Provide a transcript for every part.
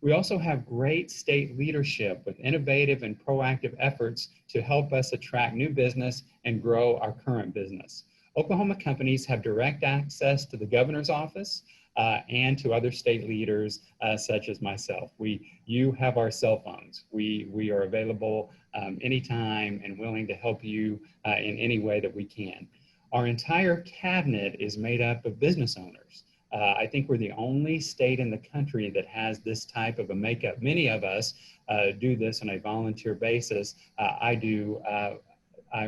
We also have great state leadership with innovative and proactive efforts to help us attract new business and grow our current business. Oklahoma companies have direct access to the governor's office and to other state leaders such as myself. You have our cell phones. We are available anytime and willing to help you in any way that we can. Our entire cabinet is made up of business owners. I think we're the only state in the country that has this type of a makeup. Many of us do this on a volunteer basis.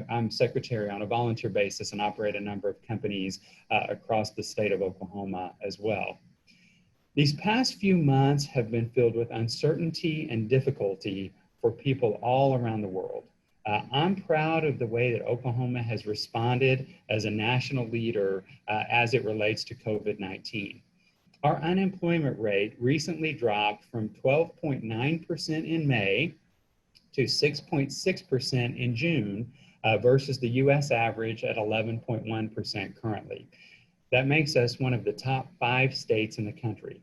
I'm secretary on a volunteer basis and operate a number of companies across the state of Oklahoma as well. These past few months have been filled with uncertainty and difficulty for people all around the world. I'm proud of the way that Oklahoma has responded as a national leader as it relates to COVID-19. Our unemployment rate recently dropped from 12.9% in May to 6.6% in June versus the US average at 11.1% currently. That makes us one of the top 5 states in the country.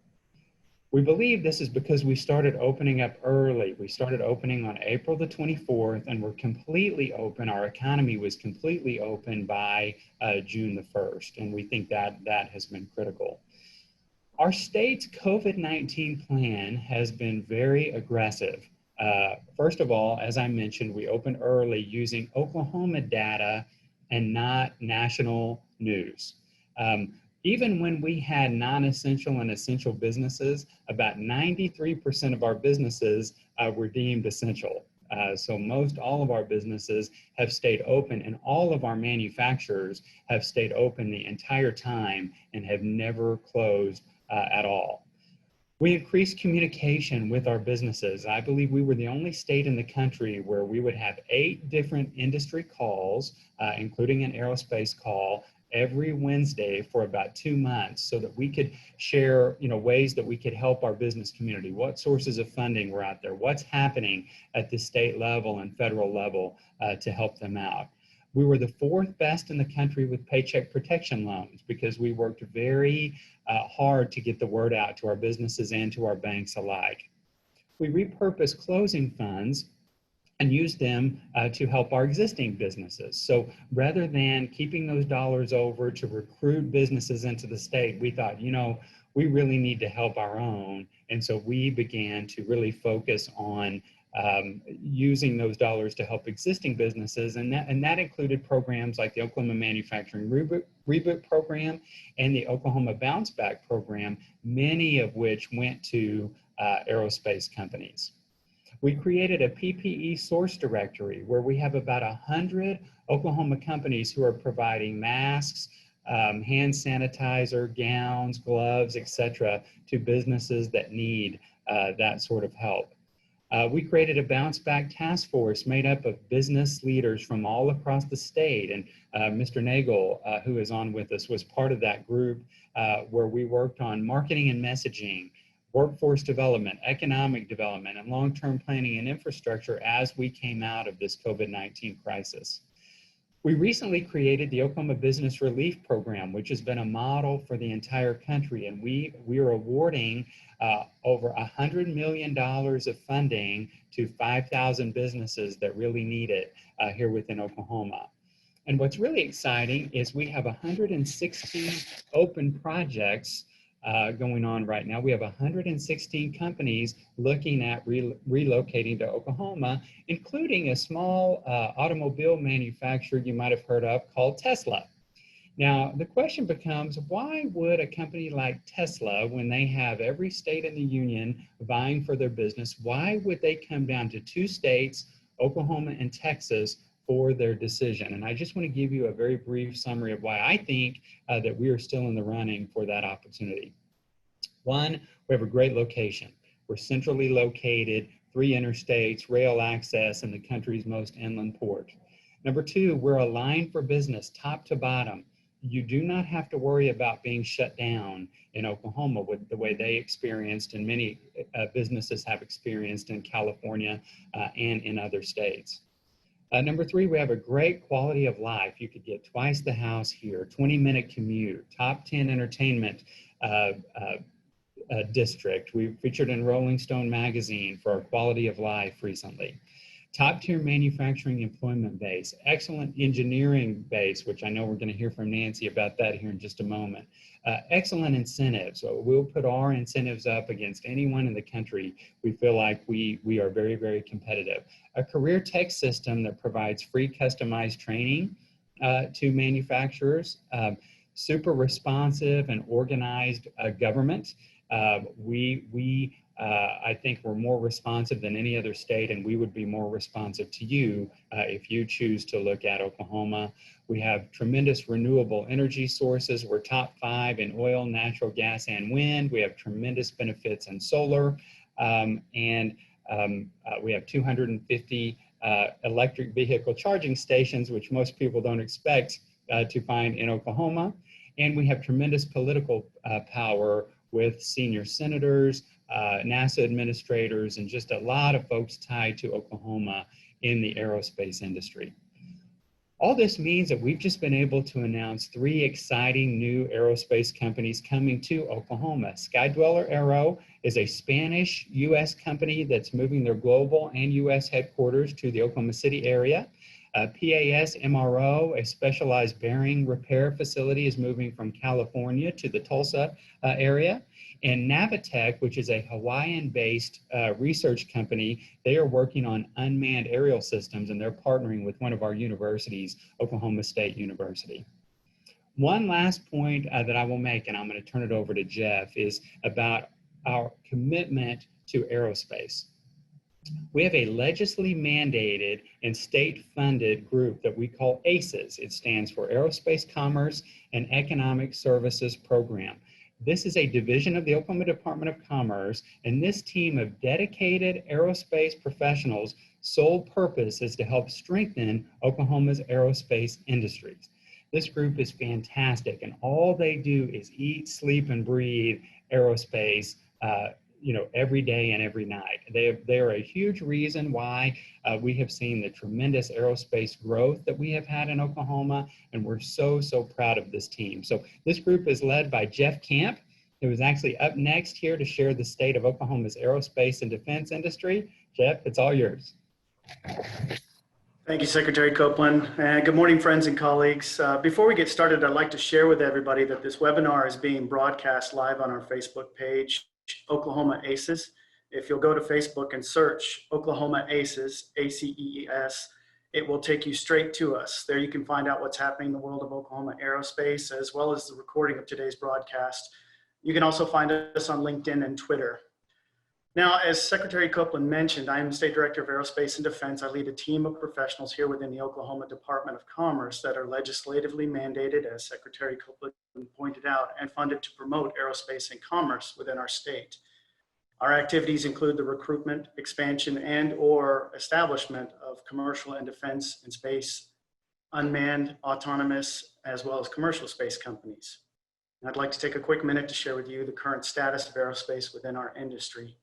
We believe this is because we started opening up early. We started opening on April the 24th and we're completely open. Our economy was completely open by June the 1st, and we think that has been critical. Our state's COVID-19 plan has been very aggressive. First of all, as I mentioned, we opened early using Oklahoma data and not national news. Even when we had non-essential and essential businesses, about 93% of our businesses were deemed essential. So most all of our businesses have stayed open, and all of our manufacturers have stayed open the entire time and have never closed at all. We increased communication with our businesses. I believe we were the only state in the country where we would have 8 different industry calls, including an aerospace call, every Wednesday for about 2 months, so that we could share, ways that we could help our business community, what sources of funding were out there, what's happening at the state level and federal level to help them out. We were the 4th best in the country with paycheck protection loans because we worked very hard to get the word out to our businesses and to our banks alike. We repurposed closing funds and use them to help our existing businesses. So rather than keeping those dollars over to recruit businesses into the state, we thought, we really need to help our own. And so we began to really focus on using those dollars to help existing businesses. And that included programs like the Oklahoma Manufacturing Reboot Program and the Oklahoma Bounce Back Program, many of which went to aerospace companies. We created a PPE source directory where we have about 100 Oklahoma companies who are providing masks, hand sanitizer, gowns, gloves, etc., to businesses that need that sort of help. We created a bounce back task force made up of business leaders from all across the state. And Mr. Nagel, who is on with us, was part of that group where we worked on marketing and messaging, workforce development, economic development, and long-term planning and infrastructure as we came out of this COVID-19 crisis. We recently created the Oklahoma Business Relief Program, which has been a model for the entire country, and we are awarding over $100 million of funding to 5,000 businesses that really need it here within Oklahoma. And what's really exciting is we have 116 open projects going on right now. We have 116 companies looking at relocating to Oklahoma, including a small automobile manufacturer you might have heard of called Tesla. Now, the question becomes, why would a company like Tesla, when they have every state in the union vying for their business, why would they come down to 2 states, Oklahoma and Texas, for their decision? And I just want to give you a very brief summary of why I think that we are still in the running for that opportunity. One, we have a great location. We're centrally located, 3 interstates, rail access, and the country's most inland port. Number 2, we're aligned for business top to bottom. You do not have to worry about being shut down in Oklahoma with the way they experienced and many businesses have experienced in California and in other states. Number 3, we have a great quality of life. You could get twice the house here, 20-minute commute, top 10 entertainment district. We featured in Rolling Stone magazine for our quality of life recently. Top tier manufacturing employment base, excellent engineering base, which I know we're going to hear from Nancy about that here in just a moment. Excellent incentives. So we'll put our incentives up against anyone in the country. We feel like we are very, very competitive. A career tech system that provides free customized training to manufacturers. Super responsive and organized government. I think we're more responsive than any other state, and we would be more responsive to you if you choose to look at Oklahoma. We have tremendous renewable energy sources. We're top 5 in oil, natural gas, and wind. We have tremendous benefits in solar, and we have 250 electric vehicle charging stations, which most people don't expect to find in Oklahoma. And we have tremendous political power with senior senators, NASA administrators, and just a lot of folks tied to Oklahoma in the aerospace industry. All this means that we've just been able to announce 3 exciting new aerospace companies coming to Oklahoma. Skydweller Aero is a Spanish-U.S. company that's moving their global and U.S. headquarters to the Oklahoma City area. PAS MRO, a specialized bearing repair facility, is moving from California to the Tulsa area. And Navitech, which is a Hawaiian-based research company, they are working on unmanned aerial systems, and they're partnering with one of our universities, Oklahoma State University. One last point that I will make, and I'm going to turn it over to Jeff, is about our commitment to aerospace. We have a legislatively mandated and state-funded group that we call ACES. It stands for Aerospace Commerce and Economic Services Program. This is a division of the Oklahoma Department of Commerce, and this team of dedicated aerospace professionals' sole purpose is to help strengthen Oklahoma's aerospace industries. This group is fantastic, and all they do is eat, sleep, and breathe aerospace every day and every night. They are a huge reason why we have seen the tremendous aerospace growth that we have had in Oklahoma, and we're so proud of this team. So this group is led by Jeff Camp, who is actually up next here to share the state of Oklahoma's aerospace and defense industry. Jeff, it's all yours. Thank you, Secretary Copeland. And good morning, friends and colleagues. Before we get started, I'd like to share with everybody that this webinar is being broadcast live on our Facebook page, Oklahoma ACES. If you'll go to Facebook and search Oklahoma ACES, ACES, it will take you straight to us. There you can find out what's happening in the world of Oklahoma aerospace, as well as the recording of today's broadcast. You can also find us on LinkedIn and Twitter. Now, as Secretary Copeland mentioned, I am the State Director of Aerospace and Defense. I lead a team of professionals here within the Oklahoma Department of Commerce that are legislatively mandated, as Secretary Copeland pointed out, and funded to promote aerospace and commerce within our state. Our activities include the recruitment, expansion, and/or establishment of commercial and defense and space, unmanned, autonomous, as well as commercial space companies. And I'd like to take a quick minute to share with you the current status of aerospace within our industry.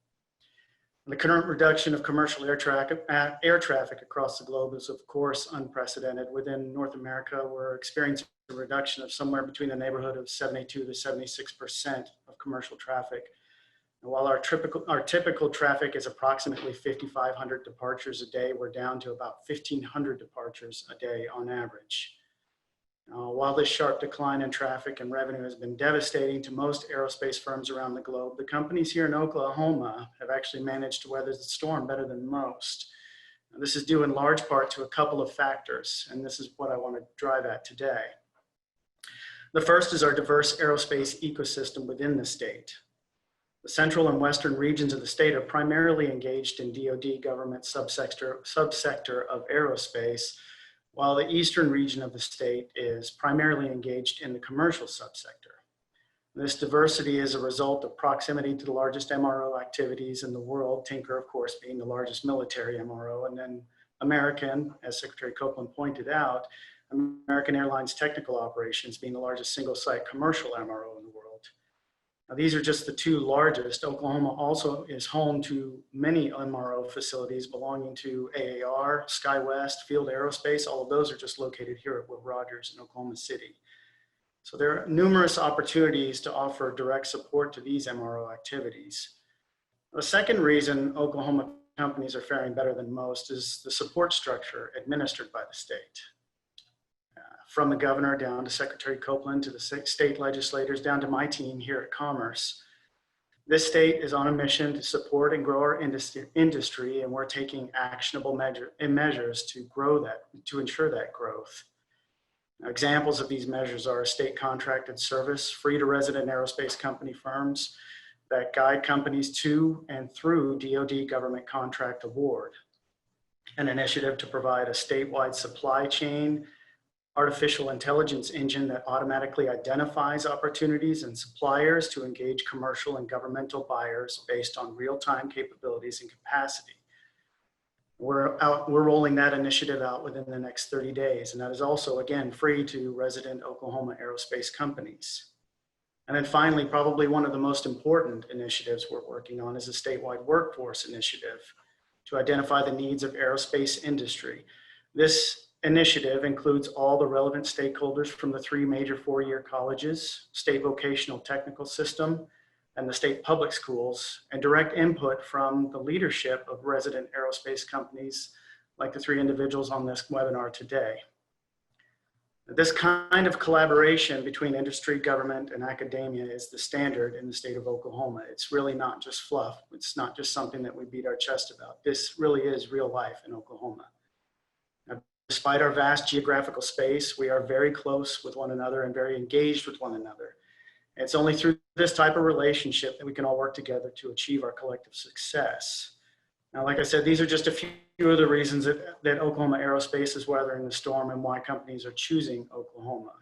The current reduction of commercial air traffic across the globe is, of course, unprecedented. Within North America, we're experiencing a reduction of somewhere between the neighborhood of 72 to 76% of commercial traffic. And while our typical traffic is approximately 5,500 departures a day, we're down to about 1,500 departures a day on average. While this sharp decline in traffic and revenue has been devastating to most aerospace firms around the globe, the companies here in Oklahoma have actually managed to weather the storm better than most. This is due in large part to a couple of factors, and this is what I want to drive at today. The first is our diverse aerospace ecosystem within the state. The central and western regions of the state are primarily engaged in DoD government subsector of aerospace, while the eastern region of the state is primarily engaged in the commercial subsector. This diversity is a result of proximity to the largest MRO activities in the world, Tinker, of course, being the largest military MRO, and then American, as Secretary Copeland pointed out, American Airlines Technical Operations being the largest single-site commercial MRO in the world. Now, these are just the 2 largest. Oklahoma also is home to many MRO facilities belonging to AAR, SkyWest, Field Aerospace. All of those are just located here at Will Rogers in Oklahoma City. So there are numerous opportunities to offer direct support to these MRO activities. The second reason Oklahoma companies are faring better than most is the support structure administered by the state. From the governor down to Secretary Copeland to the state legislators down to my team here at Commerce. This state is on a mission to support and grow our industry, and we're taking actionable measures to grow that, to ensure that growth. Now, examples of these measures are state contracted service, free to resident aerospace company firms that guide companies to and through DoD government contract award, an initiative to provide a statewide supply chain artificial intelligence engine that automatically identifies opportunities and suppliers to engage commercial and governmental buyers based on real-time capabilities and capacity. We're rolling that initiative out within the next 30 days, and that is also, again, free to resident Oklahoma aerospace companies. And then finally, probably one of the most important initiatives we're working on is a statewide workforce initiative to identify the needs of aerospace industry. This initiative includes all the relevant stakeholders from the 3 major 4-year colleges, state vocational technical system, and the state public schools, and direct input from the leadership of resident aerospace companies like the 3 individuals on this webinar today. This kind of collaboration between industry, government, and academia is the standard in the state of Oklahoma. It's really not just fluff. It's not just something that we beat our chest about. This really is real life in Oklahoma. Despite our vast geographical space, we are very close with one another and very engaged with one another. It's only through this type of relationship that we can all work together to achieve our collective success. Now, like I said, these are just a few of the reasons that Oklahoma Aerospace is weathering the storm and why companies are choosing Oklahoma.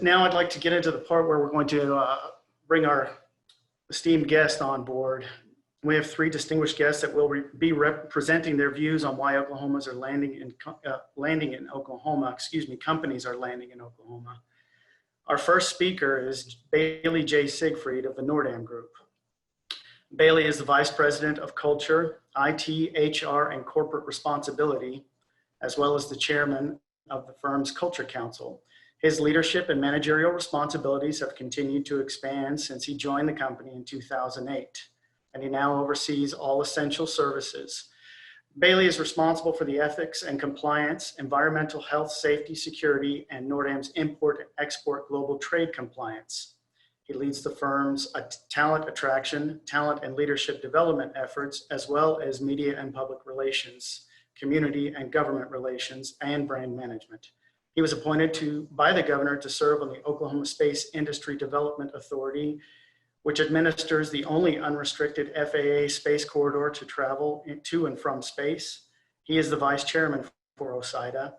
Now I'd like to get into the part where we're going to bring our esteemed guest on board. We have 3 distinguished guests that will be presenting their views on why companies are landing in Oklahoma. Our first speaker is Bailey J. Siegfried of the Nordam Group. Bailey is the Vice President of Culture, IT, HR, and Corporate Responsibility, as well as the Chairman of the firm's Culture Council. His leadership and managerial responsibilities have continued to expand since he joined the company in 2008. And he now oversees all essential services. Bailey is responsible for the ethics and compliance, environmental health, safety, security, and Nordam's import and export global trade compliance. He leads the firm's talent attraction, talent and leadership development efforts, as well as media and public relations, community and government relations, and brand management. He was appointed by the governor to serve on the Oklahoma Space Industry Development Authority, which administers the only unrestricted FAA space corridor to travel to and from space. He is the vice chairman for OSIDA.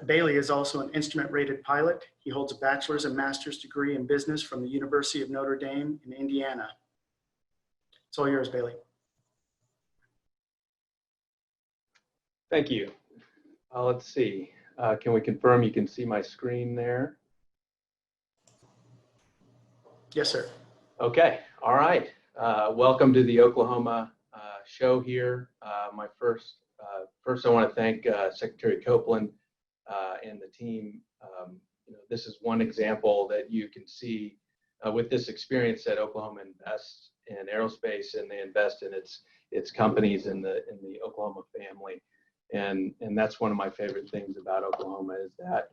Bailey is also an instrument-rated pilot. He holds a bachelor's and master's degree in business from the University of Notre Dame in Indiana. It's all yours, Bailey. Thank you. Let's see. Can we confirm you can see my screen there? Yes, sir. Okay, all right. Welcome to the Oklahoma show here. First I want to thank Secretary Copeland and the team. This is one example that you can see with this experience that Oklahoma invests in aerospace, and they invest in its companies in the Oklahoma family. And that's one of my favorite things about Oklahoma is that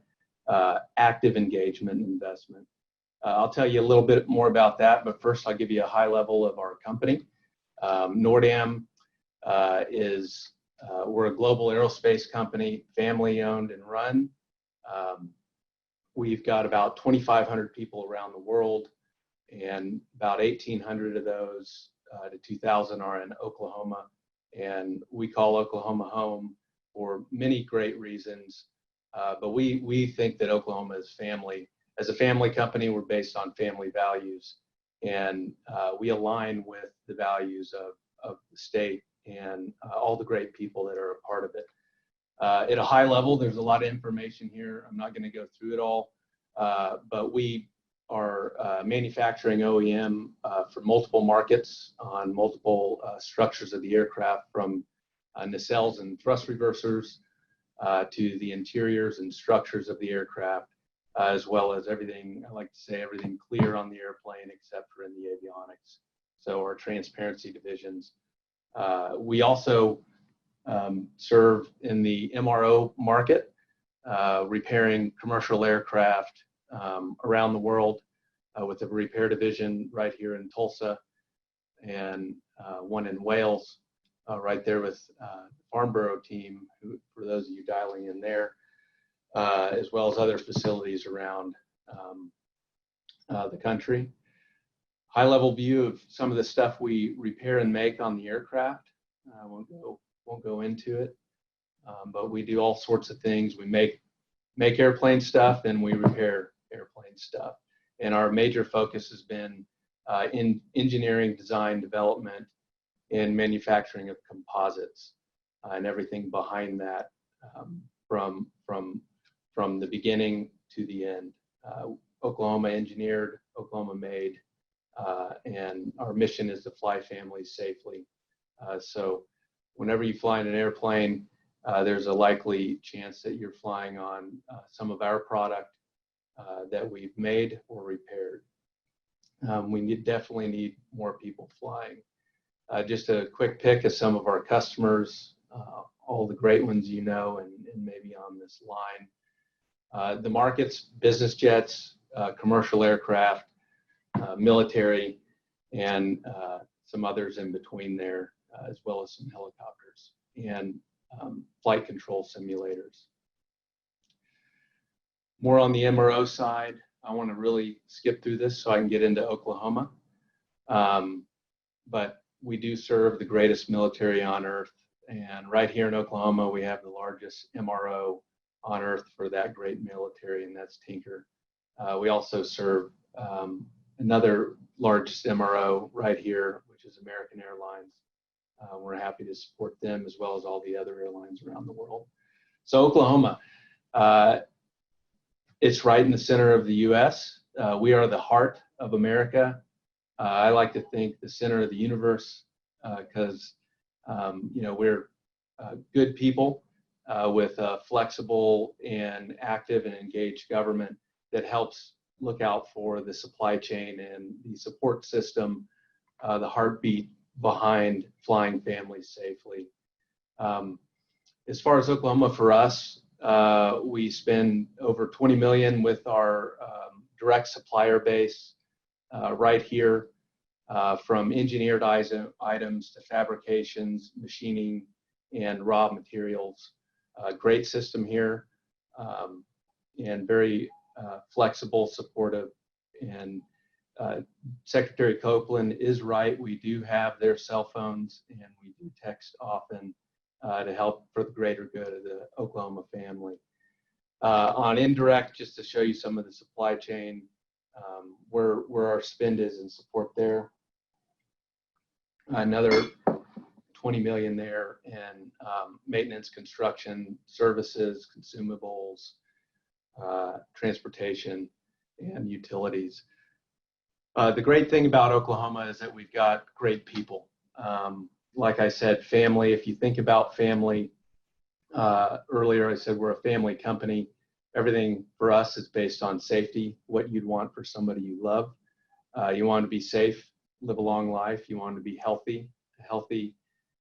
active engagement and investment. I'll tell you a little bit more about that, but first I'll give you a high level of our company. Nordam we're a global aerospace company, family owned and run. We've got about 2,500 people around the world, and about 1,800 of those to 2,000 are in Oklahoma. And we call Oklahoma home for many great reasons, but we think that Oklahoma is family. As a family company, we're based on family values, and we align with the values of the state and all the great people that are a part of it. At a high level, there's a lot of information here. I'm not going to go through it all, but we are manufacturing OEM for multiple markets on multiple structures of the aircraft, from nacelles and thrust reversers to the interiors and structures of the aircraft. as well as everything, I like to say everything clear on the airplane except for in the avionics. So our transparency divisions. We also serve in the MRO market, repairing commercial aircraft around the world with a repair division right here in Tulsa and one in Wales, right there with Farnborough team, who, for those of you dialing in there, as well as other facilities around the country. High-level view of some of the stuff we repair and make on the aircraft. I won't go into it, but we do all sorts of things. We make airplane stuff and we repair airplane stuff. And our major focus has been in engineering, design, development, and manufacturing of composites and everything behind that, from the beginning to the end. Oklahoma engineered, Oklahoma made, and our mission is to fly families safely. So whenever you fly in an airplane, there's a likely chance that you're flying on some of our product that we've made or repaired. We definitely need more people flying. Just a quick pick of some of our customers, all the great ones you know, and maybe on this line. The markets: business jets, commercial aircraft, military, and some others in between there, as well as some helicopters and flight control simulators. More on the MRO side. I want to really skip through this so I can get into Oklahoma. But we do serve the greatest military on earth. And right here in Oklahoma, we have the largest MRO on earth for that great military, and that's Tinker. We also serve another largest MRO right here, which is American Airlines. We're happy to support them as well as all the other airlines around the world. So Oklahoma, it's right in the center of the U.S. We are the heart of America. I like to think the center of the universe because you know, we're good people with a flexible and active and engaged government that helps look out for the supply chain and the support system, the heartbeat behind flying families safely. As far as Oklahoma for us, we spend over $20 million with our direct supplier base right here, from engineered items to fabrications, machining, and raw materials. Great system here, and very flexible, supportive. And Secretary Copeland is right. We do have their cell phones and we do text often to help for the greater good of the Oklahoma family. On indirect, just to show you some of the supply chain, where our spend is in support there. Another 20 million there in maintenance, construction, services, consumables, transportation, and utilities. The great thing about Oklahoma is that we've got great people. Like I said, family. If you think about family, earlier I said we're a family company. Everything for us is based on safety, what you'd want for somebody you love. You want to be safe, live a long life. You want to be healthy, a healthy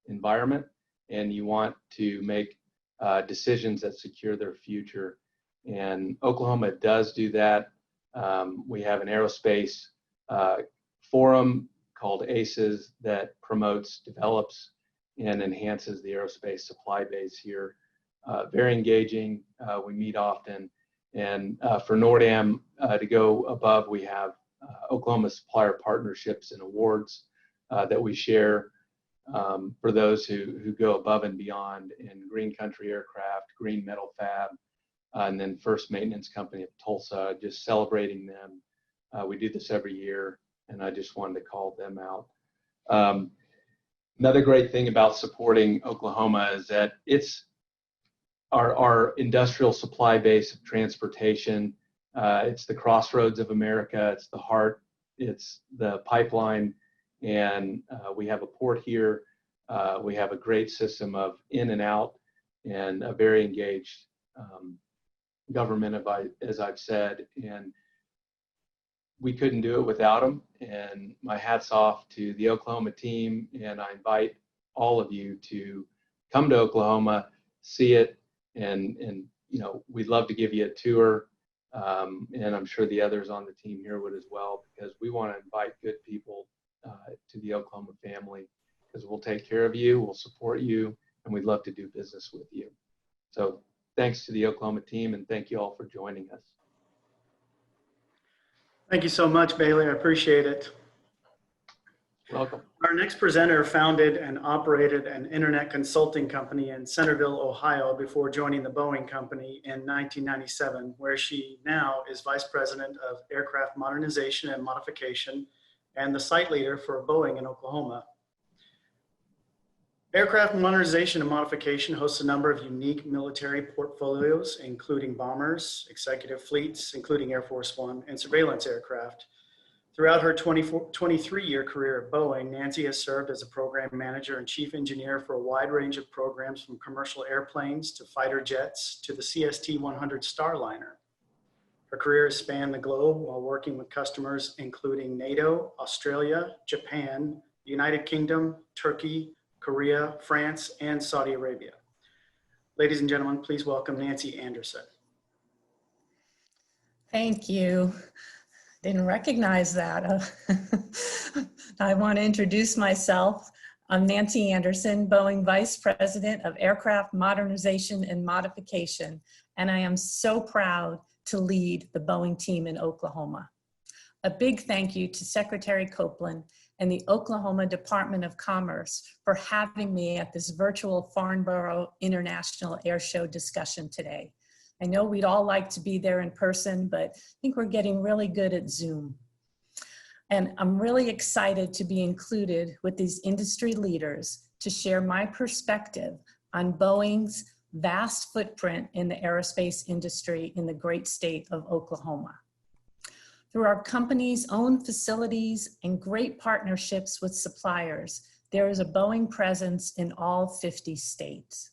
environment, and you want to make decisions that secure their future. And Oklahoma does do that. We have an aerospace forum called ACES that promotes, develops, and enhances the aerospace supply base here. Very engaging. We meet often. And for NORDAM to go above, we have Oklahoma supplier partnerships and awards that we share for those who go above and beyond in Green Country Aircraft, Green Metal Fab, and then First Maintenance Company of Tulsa, just celebrating them. We do this every year, and I just wanted to call them out. Another great thing about supporting Oklahoma is that it's our industrial supply base of transportation. It's the crossroads of America. It's the heart. It's the pipeline. And we have a port here. We have a great system of in and out and a very engaged government, as I've said, and we couldn't do it without them. And my hat's off to the Oklahoma team, and I invite all of you to come to Oklahoma, see it, and we'd love to give you a tour. And I'm sure the others on the team here would as well, because we want to invite good people to the Oklahoma family, because we'll take care of you, we'll support you, and we'd love to do business with you. So thanks to the Oklahoma team, and thank you all for joining us. Thank you so much, Bailey. I appreciate it. Welcome. Our next presenter founded and operated an internet consulting company in Centerville, Ohio, before joining the Boeing company in 1997, where she now is Vice President of Aircraft Modernization and Modification and the site leader for Boeing in Oklahoma. Aircraft Modernization and Modification hosts a number of unique military portfolios, including bombers, executive fleets, including Air Force One, and surveillance aircraft. Throughout her 23-year career at Boeing, Nancy has served as a program manager and chief engineer for a wide range of programs, from commercial airplanes to fighter jets to the CST-100 Starliner. Her career has spanned the globe while working with customers including NATO, Australia, Japan, the United Kingdom, Turkey, Korea, France, and Saudi Arabia. Ladies and gentlemen, please welcome Nancy Anderson. Thank you. Didn't recognize that. I want to introduce myself. I'm Nancy Anderson, Boeing Vice President of Aircraft Modernization and Modification, and I am so proud to lead the Boeing team in Oklahoma. A big thank you to Secretary Copeland and the Oklahoma Department of Commerce for having me at this virtual Farnborough International Air Show discussion today. I know we'd all like to be there in person, but I think we're getting really good at Zoom. And I'm really excited to be included with these industry leaders to share my perspective on Boeing's vast footprint in the aerospace industry in the great state of Oklahoma. Through our company's own facilities and great partnerships with suppliers, there is a Boeing presence in all 50 states.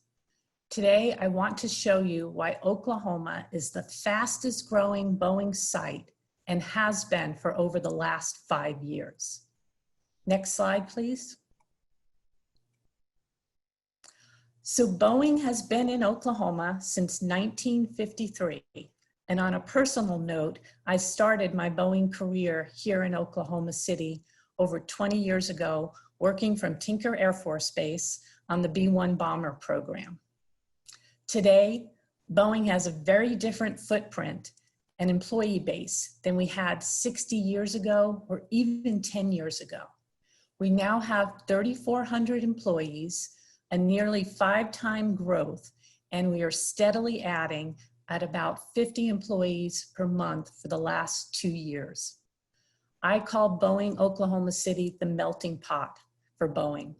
Today, I want to show you why Oklahoma is the fastest growing Boeing site and has been for over the last 5 years. Next slide, please. So Boeing has been in Oklahoma since 1953. And on a personal note, I started my Boeing career here in Oklahoma City over 20 years ago, working from Tinker Air Force Base on the B-1 bomber program. Today, Boeing has a very different footprint and employee base than we had 60 years ago or even 10 years ago. We now have 3,400 employees, a nearly 5-time growth, and we are steadily adding at about 50 employees per month for the last 2 years. I call Boeing Oklahoma City the melting pot for Boeing.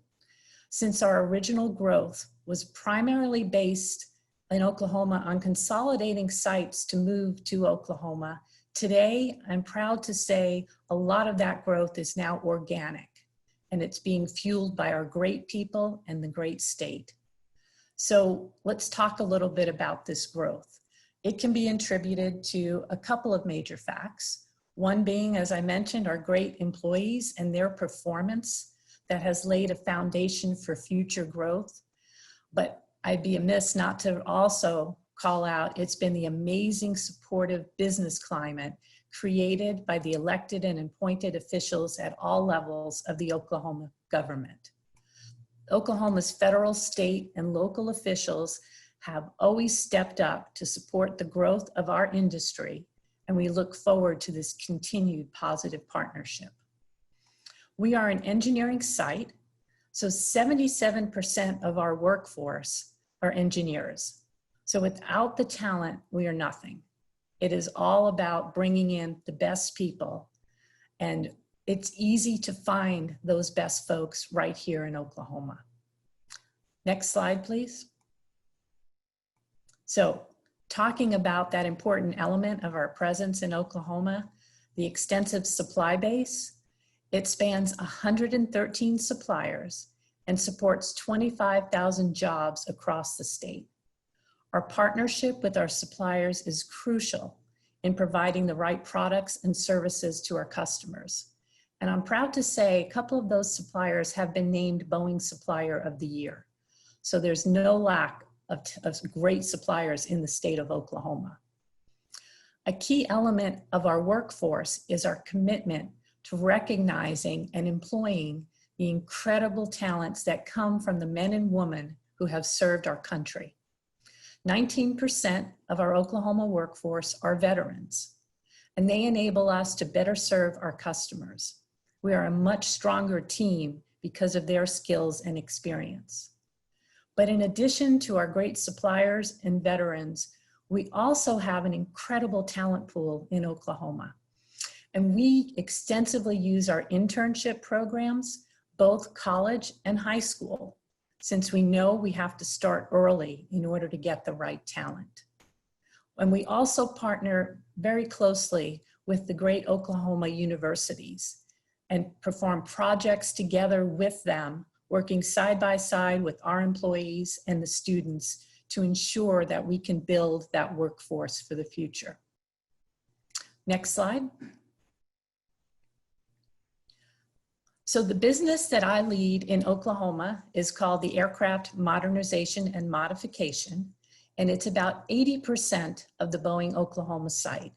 Since our original growth was primarily based in Oklahoma on consolidating sites to move to Oklahoma, today I'm proud to say a lot of that growth is now organic, and it's being fueled by our great people and the great state. So let's talk a little bit about this growth. It can be attributed to a couple of major facts. One being, as I mentioned, our great employees and their performance that has laid a foundation for future growth. But I'd be amiss not to also call out, it's been the amazing supportive business climate created by the elected and appointed officials at all levels of the Oklahoma government. Oklahoma's federal, state, and local officials have always stepped up to support the growth of our industry, and we look forward to this continued positive partnership. We are an engineering site, so 77% of our workforce are engineers. So without the talent, we are nothing. It is all about bringing in the best people, and it's easy to find those best folks right here in Oklahoma. Next slide, please. So talking about that important element of our presence in Oklahoma, the extensive supply base, it spans 113 suppliers and supports 25,000 jobs across the state. Our partnership with our suppliers is crucial in providing the right products and services to our customers. And I'm proud to say a couple of those suppliers have been named Boeing Supplier of the Year. So there's no lack of great suppliers in the state of Oklahoma. A key element of our workforce is our commitment to recognizing and employing the incredible talents that come from the men and women who have served our country. 19% of our Oklahoma workforce are veterans, and they enable us to better serve our customers. We are a much stronger team because of their skills and experience. But in addition to our great suppliers and veterans, we also have an incredible talent pool in Oklahoma. And we extensively use our internship programs, both college and high school, since we know we have to start early in order to get the right talent. And we also partner very closely with the great Oklahoma universities and perform projects together with them, working side by side with our employees and the students to ensure that we can build that workforce for the future. Next slide. So the business that I lead in Oklahoma is called the Aircraft Modernization and Modification, and it's about 80% of the Boeing Oklahoma site.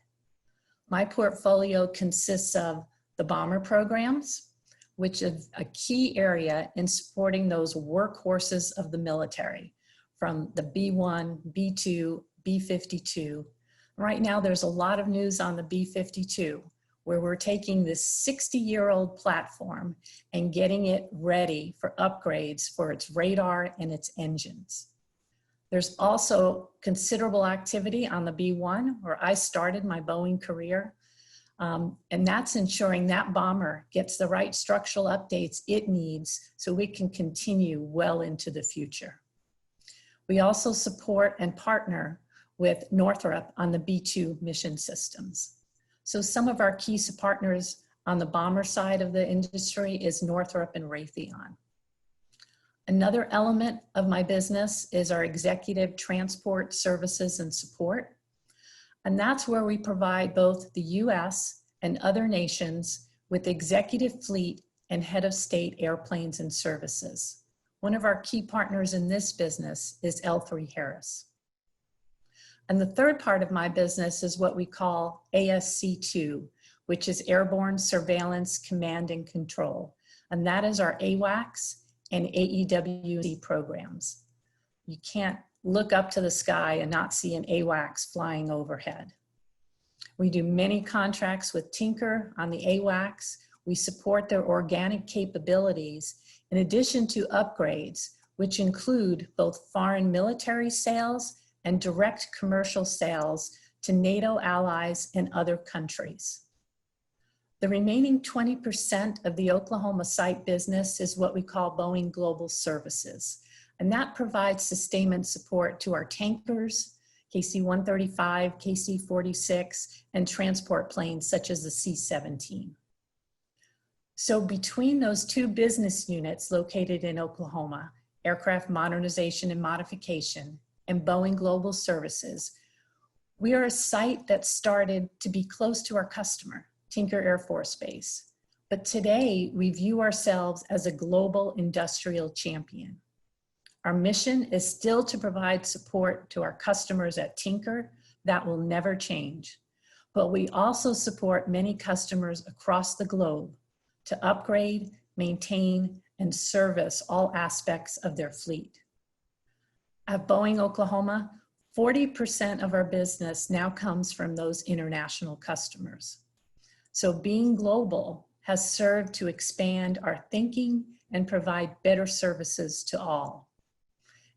My portfolio consists of the bomber programs, which is a key area in supporting those workhorses of the military, from the B-1, B-2, B-52. Right now, there's a lot of news on the B-52, where we're taking this 60-year-old platform and getting it ready for upgrades for its radar and its engines. There's also considerable activity on the B-1, where I started my Boeing career. And that's ensuring that bomber gets the right structural updates it needs so we can continue well into the future. We also support and partner with Northrop on the B-2 mission systems. So some of our key partners on the bomber side of the industry is Northrop and Raytheon. Another element of my business is our executive transport services and support. And that's where we provide both the US and other nations with executive fleet and head of state airplanes and services. One of our key partners in this business is L3 Harris. And the third part of my business is what we call ASC2, which is Airborne Surveillance Command and Control. And that is our AWACS and AEWC programs. You can't look up to the sky and not see an AWACS flying overhead. We do many contracts with Tinker on the AWACS. We support their organic capabilities in addition to upgrades, which include both foreign military sales and direct commercial sales to NATO allies and other countries. The remaining 20% of the Oklahoma site business is what we call Boeing Global Services. And that provides sustainment support to our tankers, KC-135, KC-46, and transport planes such as the C-17. So between those two business units located in Oklahoma, Aircraft Modernization and Modification and Boeing Global Services, we are a site that started to be close to our customer, Tinker Air Force Base. But today we view ourselves as a global industrial champion. Our mission is still to provide support to our customers at Tinker. That will never change. But we also support many customers across the globe to upgrade, maintain, and service all aspects of their fleet. At Boeing Oklahoma, 40% of our business now comes from those international customers. So being global has served to expand our thinking and provide better services to all.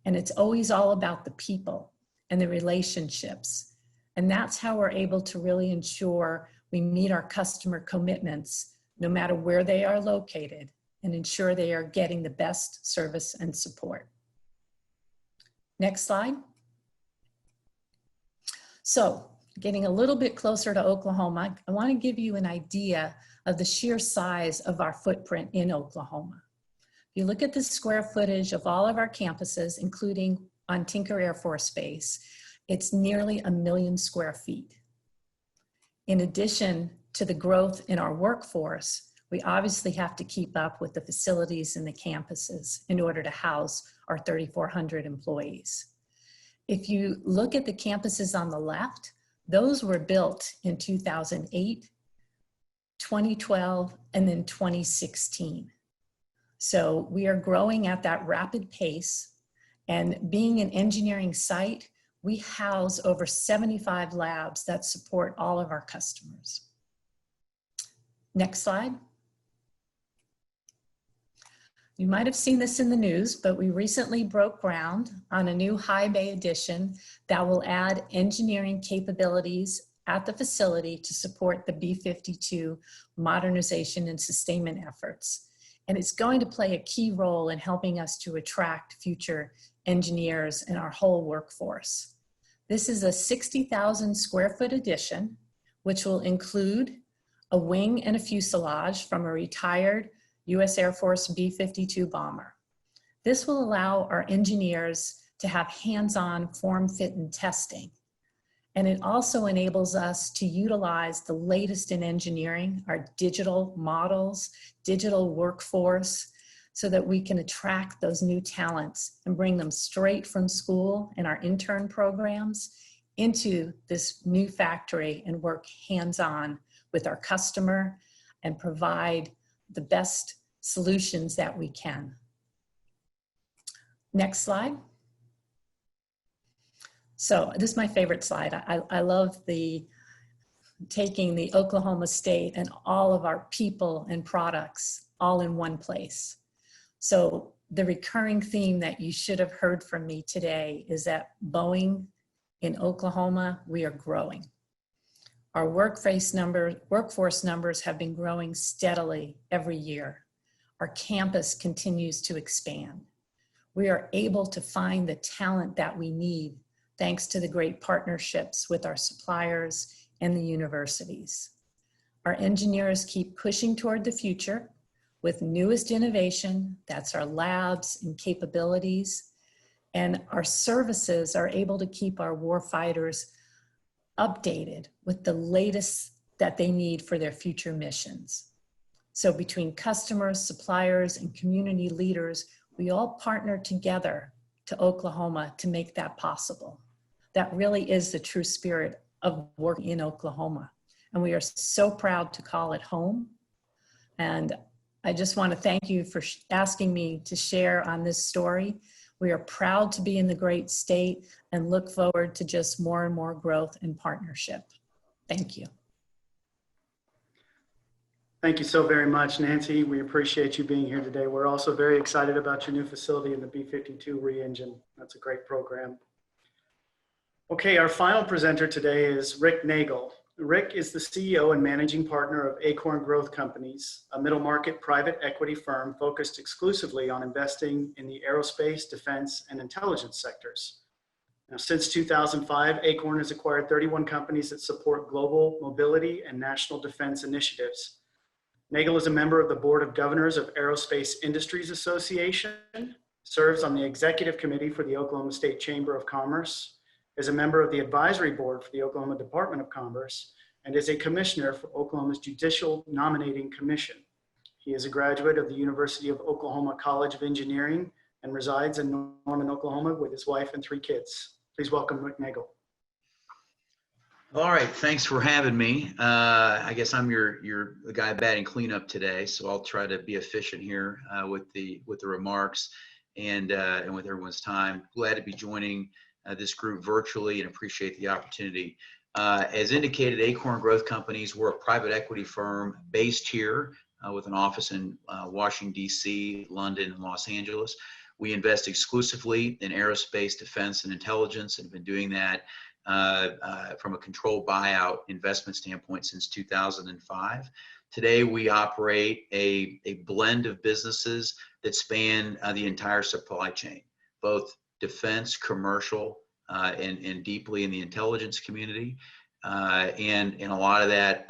And it's always all about the people and the relationships. And that's how we're able to really ensure we meet our customer commitments no matter where they are located and ensure they are getting the best service and support. Next slide. So getting a little bit closer to Oklahoma, I want to give you an idea of the sheer size of our footprint in Oklahoma. If you look at the square footage of all of our campuses, including on Tinker Air Force Base, it's nearly 1 million square feet. In addition to the growth in our workforce, we obviously have to keep up with the facilities and the campuses in order to house our 3,400 employees. If you look at the campuses on the left, those were built in 2008, 2012, and then 2016. So we are growing at that rapid pace, and being an engineering site, we house over 75 labs that support all of our customers. Next slide. You might have seen this in the news, but we recently broke ground on a new high bay addition that will add engineering capabilities at the facility to support the B-52 modernization and sustainment efforts. And it's going to play a key role in helping us to attract future engineers and our whole workforce. This is a 60,000 square foot addition, which will include a wing and a fuselage from a retired U.S. Air Force B-52 bomber. This will allow our engineers to have hands-on form, fit, and testing. And it also enables us to utilize the latest in engineering, our digital models, digital workforce, so that we can attract those new talents and bring them straight from school and our intern programs into this new factory and work hands-on with our customer and provide the best solutions that we can. Next slide. So this is my favorite slide. I love taking the Oklahoma State and all of our people and products all in one place. So the recurring theme that you should have heard from me today is that Boeing in Oklahoma, we are growing. Our workforce numbers have been growing steadily every year. Our campus continues to expand. We are able to find the talent that we need thanks to the great partnerships with our suppliers and the universities. Our engineers keep pushing toward the future with newest innovation, that's our labs and capabilities, and our services are able to keep our warfighters updated with the latest that they need for their future missions. So between customers, suppliers, and community leaders, we all partner together to Oklahoma to make that possible. That really is the true spirit of working in Oklahoma. And we are so proud to call it home. And I just want to thank you for asking me to share on this story. We are proud to be in the great state and look forward to just more and more growth and partnership. Thank you. Thank you so very much, Nancy. We appreciate you being here today. We're also very excited about your new facility in the B-52 re-engine. That's a great program. Okay, our final presenter today is Rick Nagel. Rick is the CEO and managing partner of Acorn Growth Companies, a middle market private equity firm focused exclusively on investing in the aerospace, defense, and intelligence sectors. Now, since 2005, Acorn has acquired 31 companies that support global mobility and national defense initiatives. Nagel is a member of the Board of Governors of Aerospace Industries Association, serves on the executive committee for the Oklahoma State Chamber of Commerce, is a member of the advisory board for the Oklahoma Department of Commerce, and is a commissioner for Oklahoma's Judicial Nominating Commission. He is a graduate of the University of Oklahoma College of Engineering and resides in Norman, Oklahoma with his wife and 3 kids. Please welcome Rick Nagel. All right, thanks for having me. I guess I'm the guy batting cleanup today, so I'll try to be efficient here with the remarks and with everyone's time. Glad to be joining this group virtually and appreciate the opportunity. As indicated, Acorn Growth Companies, we're a private equity firm based here with an office in Washington, D.C., London, and Los Angeles. We invest exclusively in aerospace, defense, and intelligence, and have been doing that from a controlled buyout investment standpoint since 2005. Today, we operate a blend of businesses that span the entire supply chain, both defense, commercial, and deeply in the intelligence community. And a lot of that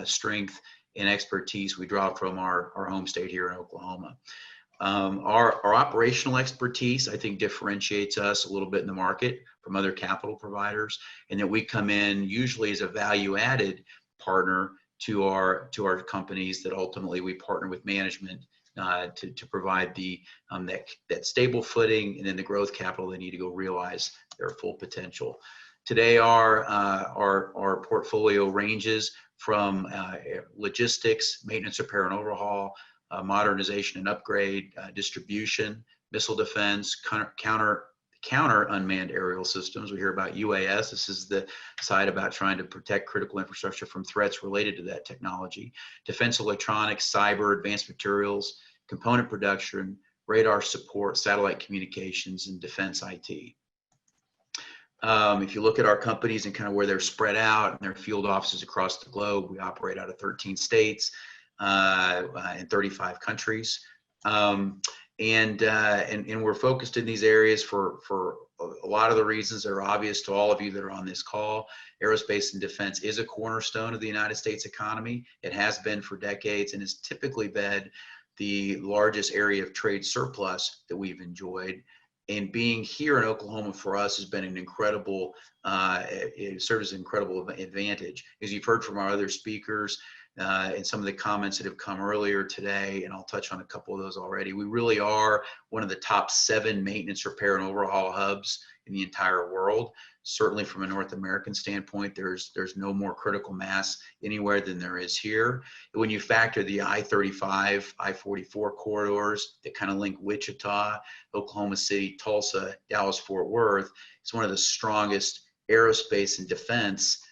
strength and expertise we draw from our home state here in Oklahoma. Our operational expertise, I think, differentiates us a little bit in the market from other capital providers, and that we come in usually as a value-added partner to our companies, that ultimately we partner with management to provide the that stable footing and then the growth capital they need to go realize their full potential. Today, our portfolio ranges from logistics, maintenance, repair, and overhaul, modernization and upgrade, distribution, missile defense, counter unmanned aerial systems. We hear about UAS. This is the side about trying to protect critical infrastructure from threats related to that technology. Defense electronics, cyber, advanced materials, component production, radar support, satellite communications, and defense IT. If you look at our companies and kind of where they're spread out and their field offices across the globe, we operate out of 13 states in 35 countries. And we're focused in these areas for a lot of the reasons that are obvious to all of you that are on this call. Aerospace and defense is a cornerstone of the United States economy. It has been for decades and has typically been the largest area of trade surplus that we've enjoyed. And being here in Oklahoma for us has been an incredible, it serves as an incredible advantage. As you've heard from our other speakers, and some of the comments that have come earlier today, and I'll touch on a couple of those already, we really are one of the top 7 maintenance, repair, and overhaul hubs in the entire world. Certainly from a North American standpoint, there's no more critical mass anywhere than there is here. When you factor the I-35, I-44 corridors that kind of link Wichita, Oklahoma City, Tulsa, Dallas, Fort Worth, it's one of the strongest aerospace and defense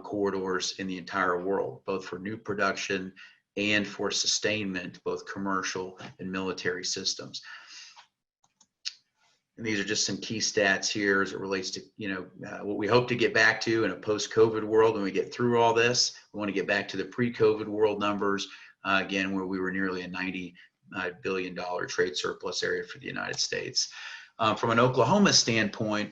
corridors in the entire world, both for new production and for sustainment, both commercial and military systems. And these are just some key stats here as it relates to, what we hope to get back to in a post-COVID world when we get through all this. We want to get back to the pre-COVID world numbers, again, where we were nearly a $90 billion trade surplus area for the United States. From an Oklahoma standpoint,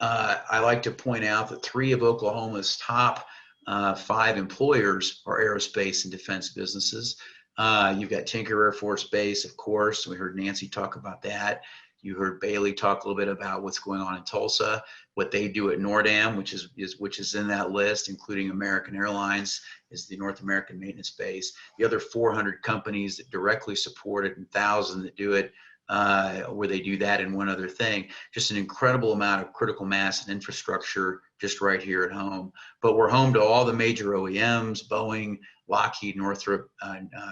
I like to point out that 3 of Oklahoma's top 5 employers are aerospace and defense businesses. You've got Tinker Air Force Base, of course. We heard Nancy talk about that. You heard Bailey talk a little bit about what's going on in Tulsa, what they do at NORDAM, which is in that list, including American Airlines is the North American maintenance base. The other 400 companies that directly support it and 1,000 that do it, where they do that and one other thing. Just an incredible amount of critical mass and infrastructure just right here at home. But we're home to all the major OEMs, Boeing, Lockheed, Northrop,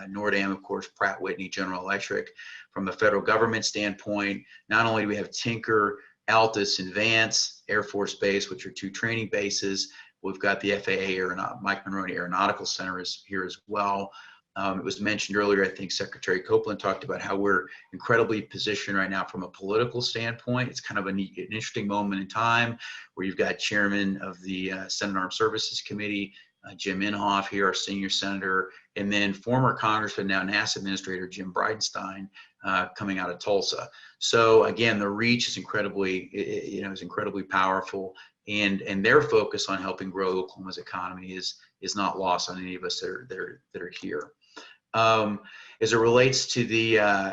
NORDAM, of course, Pratt Whitney, General Electric. From a federal government standpoint, not only do we have Tinker, Altus, and Vance Air Force Base, which are 2 training bases, we've got the FAA Mike Monroney Aeronautical Center is here as well. It was mentioned earlier, I think Secretary Copeland talked about how we're incredibly positioned right now from a political standpoint. It's kind of an interesting moment in time where you've got Chairman of the Senate Armed Services Committee, Jim Inhofe here, our senior senator, and then former Congressman, now NASA Administrator Jim Bridenstine, coming out of Tulsa. So again, the reach is incredibly, is incredibly powerful, and their focus on helping grow Oklahoma's economy is not lost on any of us that are here. As it relates to the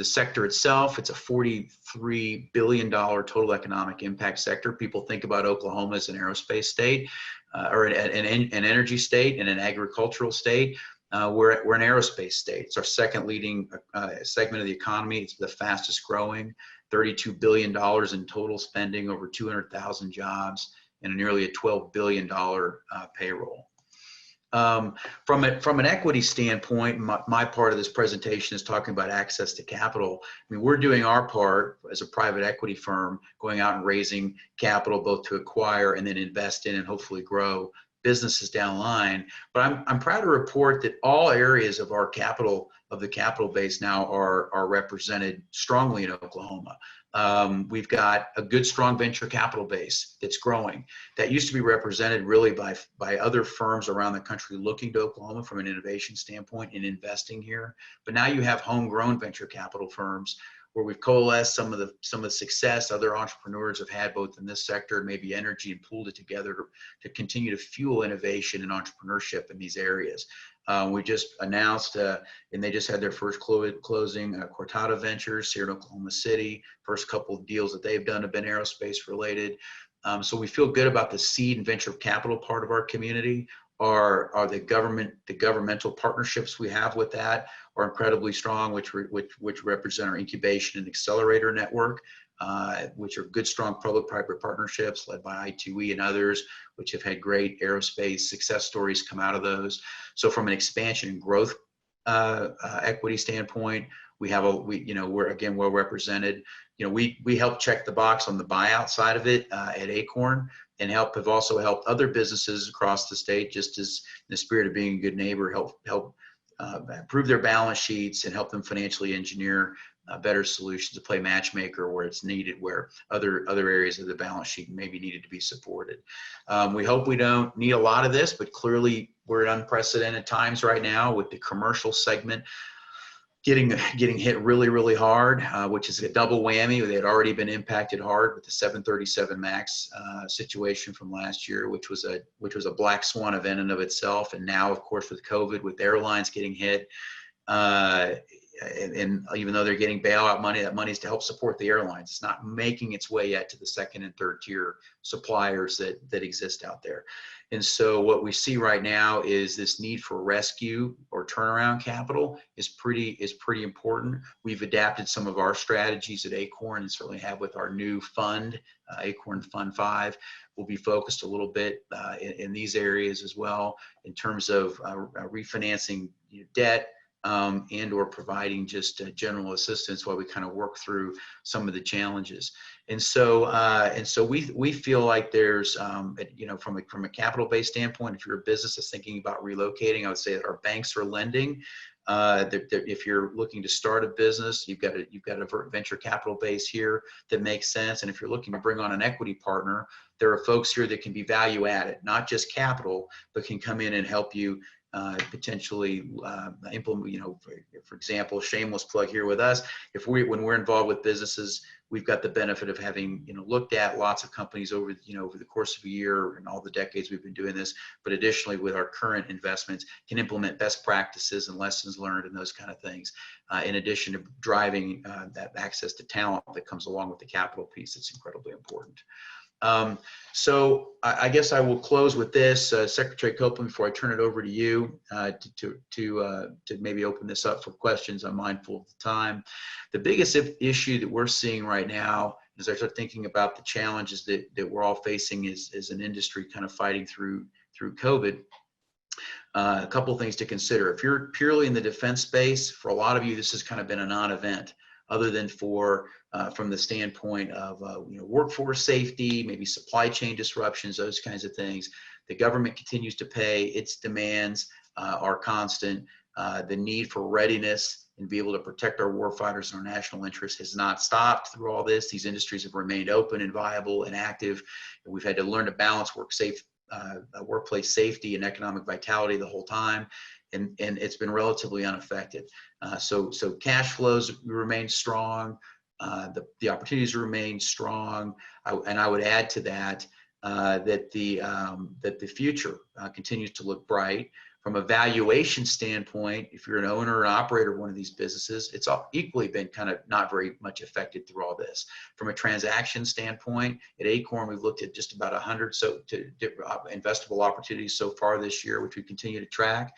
sector itself, it's a $43 billion total economic impact sector. People think about Oklahoma as an aerospace state, or an energy state and an agricultural state. We're an aerospace state. It's our second leading segment of the economy. It's the fastest growing, $32 billion in total spending, over 200,000 jobs, and nearly a $12 billion payroll. From an equity standpoint, my part of this presentation is talking about access to capital. I mean, we're doing our part as a private equity firm, going out and raising capital both to acquire and then invest in and hopefully grow businesses down the line. But I'm proud to report that all areas of our capital, of the capital base now are represented strongly in Oklahoma. We've got a good, strong venture capital base that's growing. That used to be represented really by other firms around the country looking to Oklahoma from an innovation standpoint and investing here. But now you have homegrown venture capital firms where we've coalesced some of the success other entrepreneurs have had both in this sector and maybe energy, and pulled it together to continue to fuel innovation and entrepreneurship in these areas. We just announced, and they just had their first closing, Cortado Ventures here in Oklahoma City. First couple of deals that they've done have been aerospace related. So we feel good about the seed and venture capital part of our community. Are the governmental partnerships we have with that are incredibly strong, which represent our incubation and accelerator network, which are good, strong public-private partnerships led by I2E and others, which have had great aerospace success stories come out of those. So from an expansion and growth equity standpoint, we're again well represented. We help check the box on the buyout side of it at Acorn, and have also helped other businesses across the state, just as in the spirit of being a good neighbor, help improve their balance sheets and help them financially engineer better solutions, to play matchmaker where it's needed, where other areas of the balance sheet maybe needed to be supported. We hope we don't need a lot of this, but clearly we're at unprecedented times right now with the commercial segment getting hit really, really hard, which is a double whammy. They had already been impacted hard with the 737 MAX situation from last year, which was a black swan event in of itself. And now, of course, with COVID, with airlines getting hit, and even though they're getting bailout money, that money is to help support the airlines. It's not making its way yet to the second and third tier suppliers that exist out there. And so what we see right now is this need for rescue or turnaround capital is pretty important. We've adapted some of our strategies at Acorn, and certainly have with our new fund, Acorn Fund 5. We'll be focused a little bit in these areas as well, in terms of refinancing debt, and or providing just general assistance while we kind of work through some of the challenges. And so we feel like there's, from a capital-based standpoint, if you're a business that's thinking about relocating, I would say that our banks are lending. If you're looking to start a business, you've got a venture capital base here that makes sense. And if you're looking to bring on an equity partner, there are folks here that can be value added, not just capital, but can come in and help you potentially implement, for example, shameless plug here with us. When we're involved with businesses, we've got the benefit of having, looked at lots of companies over the course of a year and all the decades we've been doing this, but additionally with our current investments can implement best practices and lessons learned and those kind of things, in addition to driving that access to talent that comes along with the capital piece. That's incredibly important. So I guess I will close with this, Secretary Copeland, before I turn it over to you to maybe open this up for questions. I'm mindful of the time. The biggest issue that we're seeing right now, as I start thinking about the challenges that we're all facing as an industry kind of fighting through COVID, a couple of things to consider. If you're purely in the defense space, for a lot of you, this has kind of been a non-event, other than from the standpoint of workforce safety, maybe supply chain disruptions, those kinds of things. The government continues to pay. Its demands are constant. The need for readiness and be able to protect our warfighters and our national interests has not stopped through all this. These industries have remained open and viable and active. And we've had to learn to balance workplace safety and economic vitality the whole time. And it's been relatively unaffected. So cash flows remain strong. The opportunities remain strong. And I would add to that that the future continues to look bright. From a valuation standpoint, if you're an owner or an operator of one of these businesses, it's equally been kind of not very much affected through all this. From a transaction standpoint, at Acorn, we've looked at just about 100 investable opportunities so far this year, which we continue to track.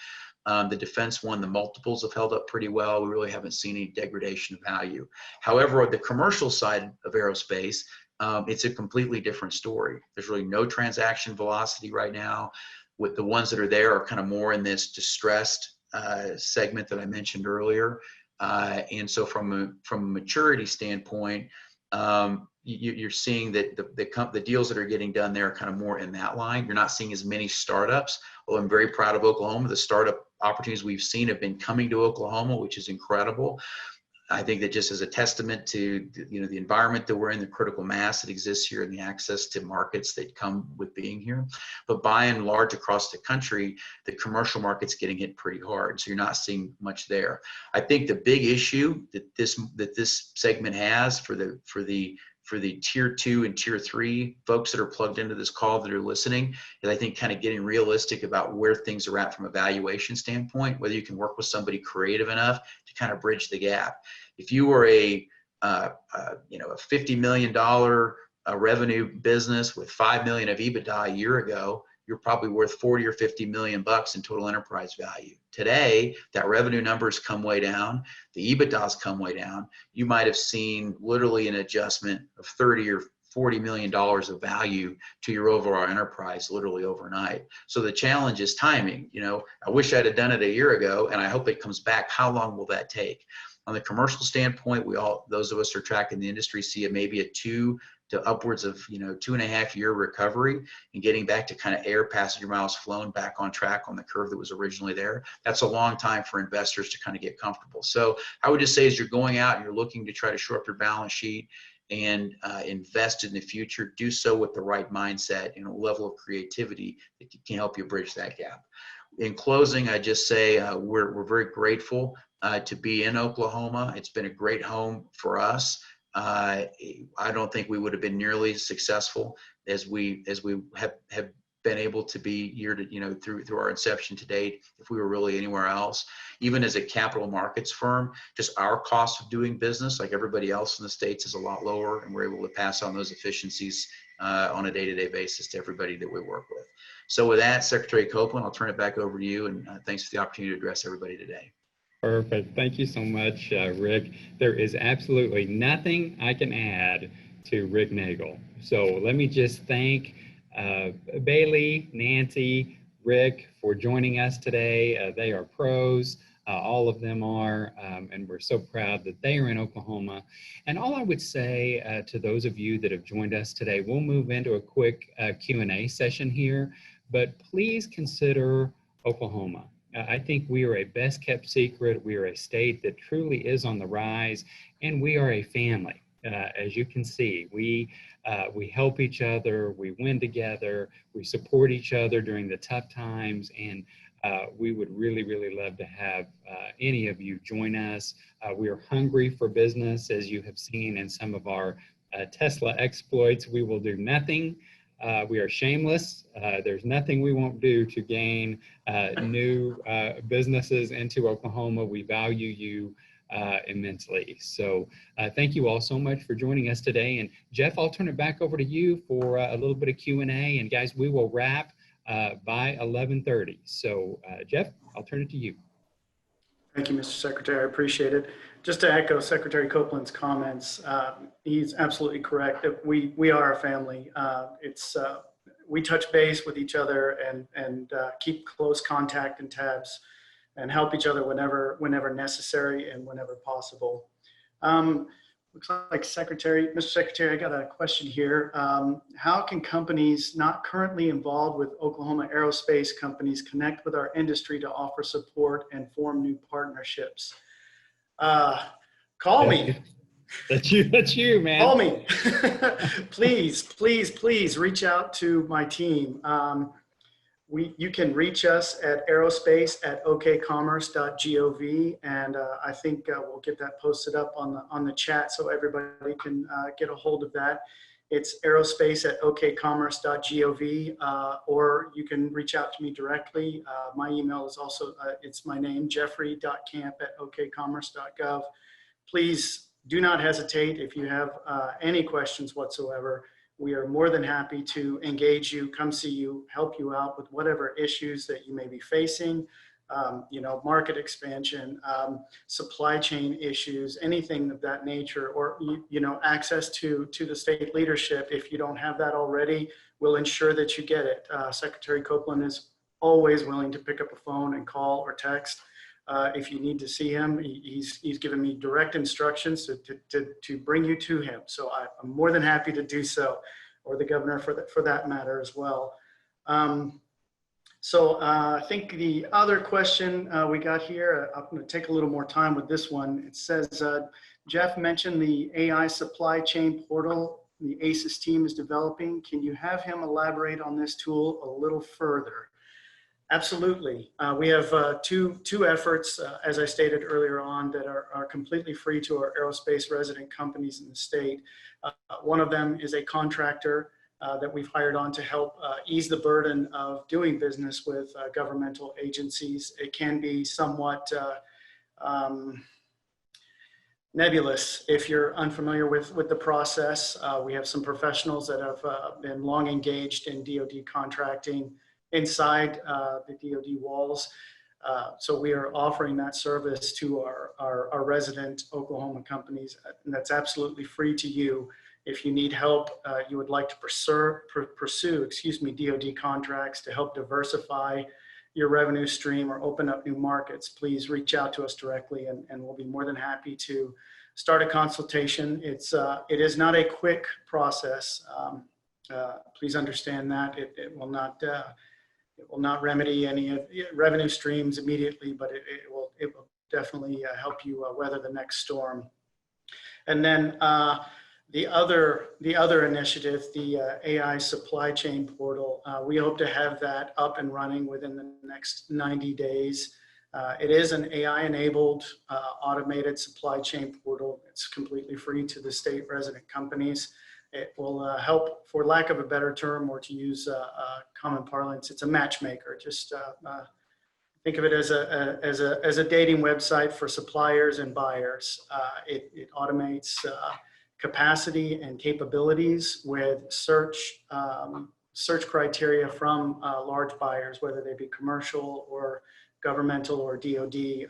The defense one, the multiples have held up pretty well. We really haven't seen any degradation of value. However, on the commercial side of aerospace, it's a completely different story. There's really no transaction velocity right now. With the ones that are there are kind of more in this distressed segment that I mentioned earlier. And so from a maturity standpoint, you're seeing that the deals that are getting done there are kind of more in that line. You're not seeing as many startups. Well, I'm very proud of Oklahoma. The startup opportunities we've seen have been coming to Oklahoma, which is incredible. I think that just as a testament to the environment that we're in, the critical mass that exists here, and the access to markets that come with being here. But by and large, across the country, the commercial market's getting hit pretty hard. So you're not seeing much there. I think the big issue that this segment has for the for the tier 2 and tier 3 folks that are plugged into this call that are listening, is I think kind of getting realistic about where things are at from a valuation standpoint, whether you can work with somebody creative enough to kind of bridge the gap. If you were a $50 million revenue business with 5 million of EBITDA a year ago, you're probably worth 40 or 50 million bucks in total enterprise value. Today, that revenue numbers come way down. The EBITDA's come way down. You might have seen literally an adjustment of 30 or $40 million of value to your overall enterprise literally overnight. So the challenge is timing. I wish I'd have done it a year ago, and I hope it comes back. How long will that take? On the commercial standpoint, those of us who are tracking the industry, see it maybe a 2 to upwards of 2.5 year recovery and getting back to kind of air passenger miles flown back on track on the curve that was originally there. That's a long time for investors to kind of get comfortable. So I would just say, as you're going out and you're looking to try to shore up your balance sheet and invest in the future, do so with the right mindset and a level of creativity that can help you bridge that gap. In closing, I just say we're very grateful to be in Oklahoma. It's been a great home for us. I don't think we would have been nearly as successful as we have been able to be through our inception to date if we were really anywhere else. Even as a capital markets firm, just our cost of doing business, like everybody else in the States, is a lot lower, and we're able to pass on those efficiencies on a day-to-day basis to everybody that we work with. So with that, Secretary Copeland, I'll turn it back over to you, and thanks for the opportunity to address everybody today. Perfect. Thank you so much, Rick. There is absolutely nothing I can add to Rick Nagel. So let me just thank Bailey, Nancy, Rick for joining us today. They are pros. All of them are, and we're so proud that they are in Oklahoma. And all I would say to those of you that have joined us today, we'll move into a quick Q&A session here, but please consider Oklahoma. I think we are a best kept secret. We are a state that truly is on the rise, and we are a family. As you can see, we help each other, we win together, we support each other during the tough times, and we would really, really love to have any of you join us. We are hungry for business, as you have seen in some of our Tesla exploits. We will do nothing. We are shameless. There's nothing we won't do to gain new businesses into Oklahoma. We value you immensely. So thank you all so much for joining us today. And Jeff, I'll turn it back over to you for a little bit of Q&A. And guys, we will wrap by 11:30. So Jeff, I'll turn it to you. Thank you, Mr. Secretary. I appreciate it. Just to echo Secretary Copeland's comments, he's absolutely correct. We are a family. We touch base with each other and keep close contact and tabs and help each other whenever necessary and whenever possible. Looks like Mr. Secretary, I got a question here. How can companies not currently involved with Oklahoma aerospace companies connect with our industry to offer support and form new partnerships? Call me. That's you, man. Call me. Please reach out to my team. You can reach us at aerospace@okcommerce.gov, and I think we'll get that posted up on the chat so everybody can get a hold of that. It's aerospace@okcommerce.gov, or you can reach out to me directly. My email is also, it's my name, jeffrey.camp@okcommerce.gov. Please do not hesitate if you have any questions whatsoever. We are more than happy to engage you, come see you, help you out with whatever issues that you may be facing, market expansion, supply chain issues, anything of that nature, or, access to the state leadership. If you don't have that already, we'll ensure that you get it. Secretary Copeland is always willing to pick up a phone and call or text. If you need to see him, he's given me direct instructions to bring you to him. So I'm more than happy to do so, or the governor for that matter as well. I think the other question we got here, I'm going to take a little more time with this one. It says, Jeff mentioned the AI supply chain portal the ACES team is developing. Can you have him elaborate on this tool a little further? Absolutely. We have two efforts, as I stated earlier on, that are completely free to our aerospace resident companies in the state. One of them is a contractor that we've hired on to help ease the burden of doing business with governmental agencies. It can be somewhat nebulous if you're unfamiliar with the process. We have some professionals that have been long engaged in DoD contracting inside the DoD walls. So we are offering that service to our resident Oklahoma companies, and that's absolutely free to you. If you need help, you would like to pursue DoD contracts to help diversify your revenue stream or open up new markets, please reach out to us directly, and we'll be more than happy to start a consultation. It is not a quick process. Please understand that it will not remedy any revenue streams immediately, but it will definitely help you weather the next storm. And then the other initiative, the AI supply chain portal, we hope to have that up and running within the next 90 days. It is an AI-enabled automated supply chain portal. It's completely free to the state resident companies. It will help, for lack of a better term, or to use common parlance, it's a matchmaker. Just think of it as a dating website for suppliers and buyers. It automates capacity and capabilities with search criteria from large buyers, whether they be commercial or governmental or DoD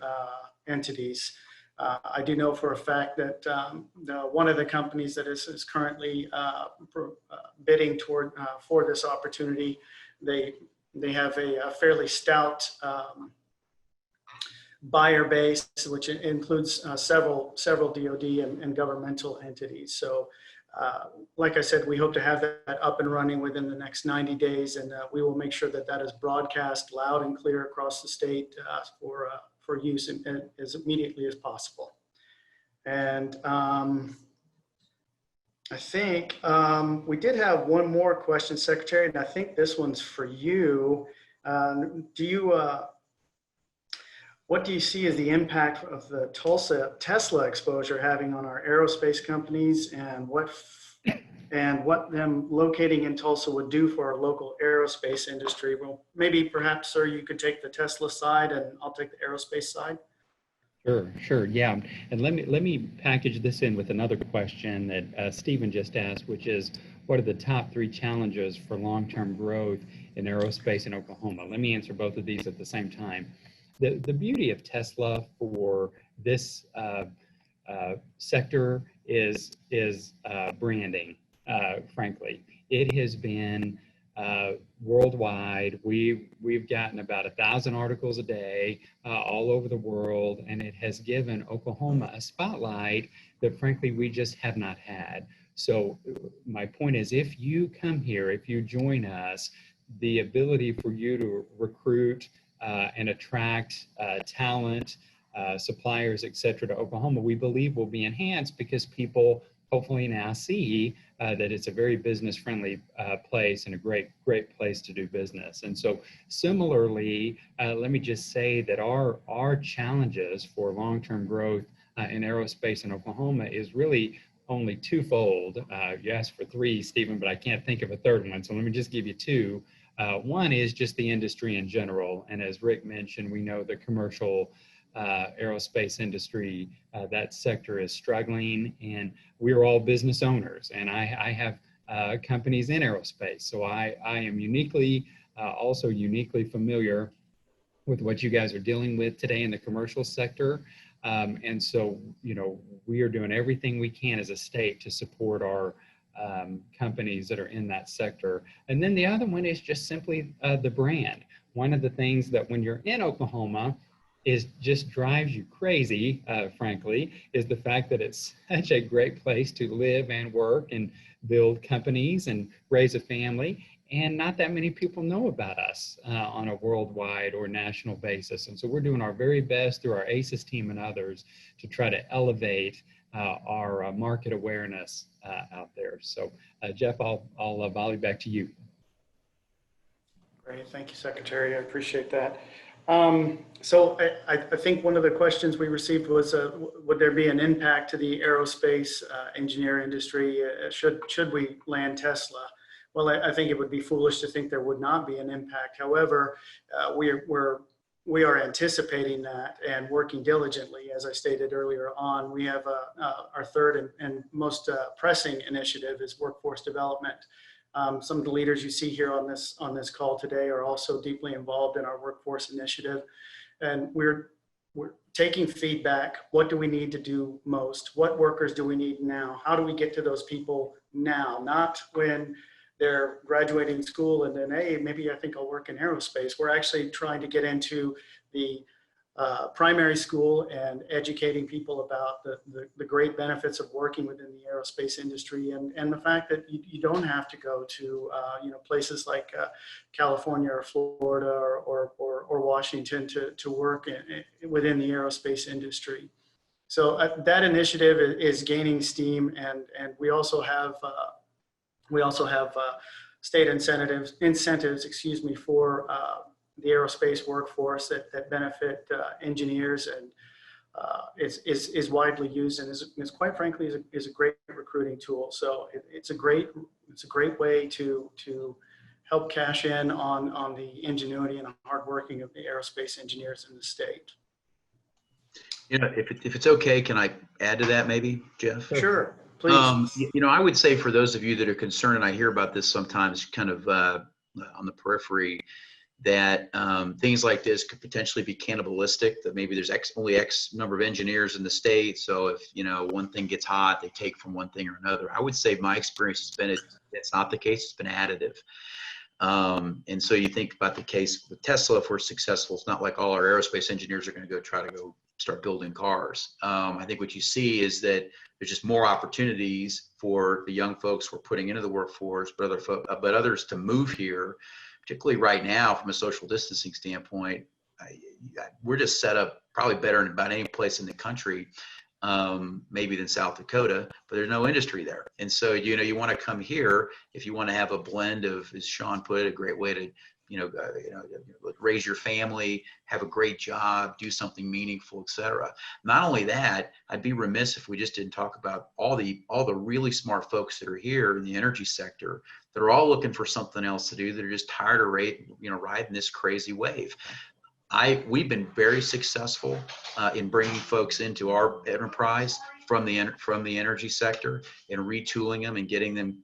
entities. I do know for a fact that one of the companies that is currently bidding for this opportunity, they have a fairly stout buyer base, which includes several DoD and governmental entities. So like I said, we hope to have that up and running within the next 90 days, and we will make sure that is broadcast loud and clear across the state for use as immediately as possible. And I think we did have one more question, Secretary, and I think this one's for you. What do you see as the impact of the Tesla exposure having on our aerospace companies, and what them locating in Tulsa would do for our local aerospace industry? Well, maybe perhaps, sir, you could take the Tesla side and I'll take the aerospace side. Sure, yeah. And let me package this in with another question that Stephen just asked, which is, what are the top 3 challenges for long-term growth in aerospace in Oklahoma? Let me answer both of these at the same time. The beauty of Tesla for this sector is branding, frankly. It has been worldwide. We've gotten about 1,000 articles a day all over the world, and it has given Oklahoma a spotlight that frankly we just have not had. So my point is, if you come here, if you join us, the ability for you to recruit and attract talent, suppliers, et cetera, to Oklahoma, we believe will be enhanced because people hopefully now see that it's a very business-friendly place and a great place to do business. And so similarly, let me just say that our challenges for long-term growth in aerospace in Oklahoma is really only twofold. You asked for 3, Stephen, but I can't think of a third one. So let me just give you 2. One is just the industry in general. And as Rick mentioned, we know the commercial aerospace industry, that sector is struggling, and we're all business owners. And I have companies in aerospace. So I am also uniquely familiar with what you guys are dealing with today in the commercial sector. And so, we are doing everything we can as a state to support our companies that are in that sector. And then the other one is just simply the brand. One of the things that when you're in Oklahoma just drives you crazy, frankly, is the fact that it's such a great place to live and work and build companies and raise a family. And not that many people know about us on a worldwide or national basis. And so we're doing our very best through our ACES team and others to try to elevate our market awareness out there. So Jeff, I'll volley back to you. Great, thank you, Secretary. I appreciate that. So I think one of the questions we received was, would there be an impact to the aerospace engineer industry should we land Tesla? Well, I think it would be foolish to think there would not be an impact. However, we are anticipating that and working diligently. As I stated earlier on, we have our third and most pressing initiative is workforce development. Some of the leaders you see here on this call today are also deeply involved in our workforce initiative, and we're taking feedback. What do we need to do most? What workers do we need now? How do we get to those people now? Not when they're graduating school and then, hey, maybe I think I'll work in aerospace. We're actually trying to get into the primary school and educating people about the great benefits of working within the aerospace industry, and the fact that you don't have to go to places like California or Florida or Washington to work within the aerospace industry. So that initiative is gaining steam, and we also have state incentives, for the aerospace workforce that benefit engineers, and is widely used, and is quite frankly is a great recruiting tool. So it's a great way to help cash in on the ingenuity and hard working of the aerospace engineers in the state. You know, if it's okay, can I add to that maybe, Jeff? Sure, please. You know, I would say for those of you that are concerned, and I hear about this sometimes kind of on the periphery, that things like this could potentially be cannibalistic, that maybe there's only X number of engineers in the state. So if, you know, one thing gets hot, they take from one thing or another. I would say my experience has been it's not the case. It's been additive. And so you think about the case with Tesla, if we're successful, it's not like all our aerospace engineers are going to try to start building cars. I think what you see is that there's just more opportunities for the young folks we're putting into the workforce, but others to move here, particularly right now from a social distancing standpoint. We're just set up probably better than about any place in the country, maybe than South Dakota, but there's no industry there. And so, you know, you want to come here if you want to have a blend of, as Sean put it, a great way to, raise your family, have a great job, do something meaningful, etc. Not only that, I'd be remiss if we just didn't talk about all the really smart folks that are here in the energy sector that are all looking for something else to do. That are just tired of riding this crazy wave. We've been very successful in bringing folks into our enterprise from the energy sector and retooling them and getting them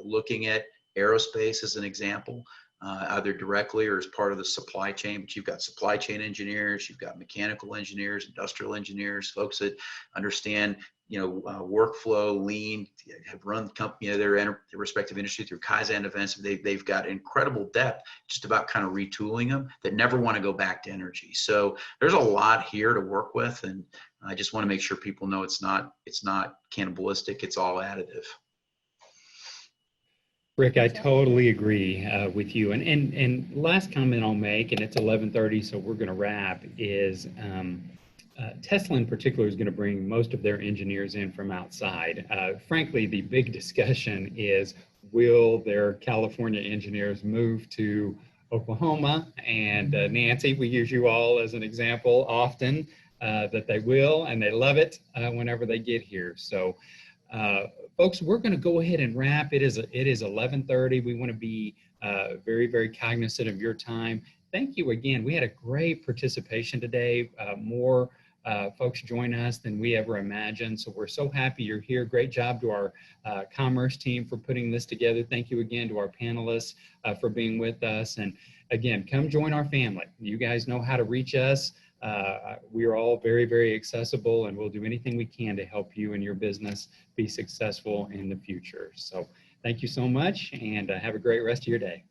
looking at aerospace as an example, either directly or as part of the supply chain. But you've got supply chain engineers, you've got mechanical engineers, industrial engineers, folks that understand workflow, lean, have run their respective industry through Kaizen events. They've got incredible depth just about kind of retooling them that never want to go back to energy. So there's a lot here to work with, and I just want to make sure people know it's not cannibalistic. It's all additive. Rick, I totally agree with you. And last comment I'll make, and it's 11:30, so we're going to wrap, is Tesla in particular is going to bring most of their engineers in from outside. Frankly, the big discussion is, will their California engineers move to Oklahoma? And Nancy, we use you all as an example often, that they will, and they love it whenever they get here. So folks, we're going to go ahead and wrap. It is 11:30. We want to be very, very cognizant of your time. Thank you again. We had a great participation today. More folks join us than we ever imagined. So we're so happy you're here. Great job to our commerce team for putting this together. Thank you again to our panelists for being with us. And again, come join our family. You guys know how to reach us. We are all very, very accessible, and we'll do anything we can to help you and your business be successful in the future. So thank you so much, and have a great rest of your day.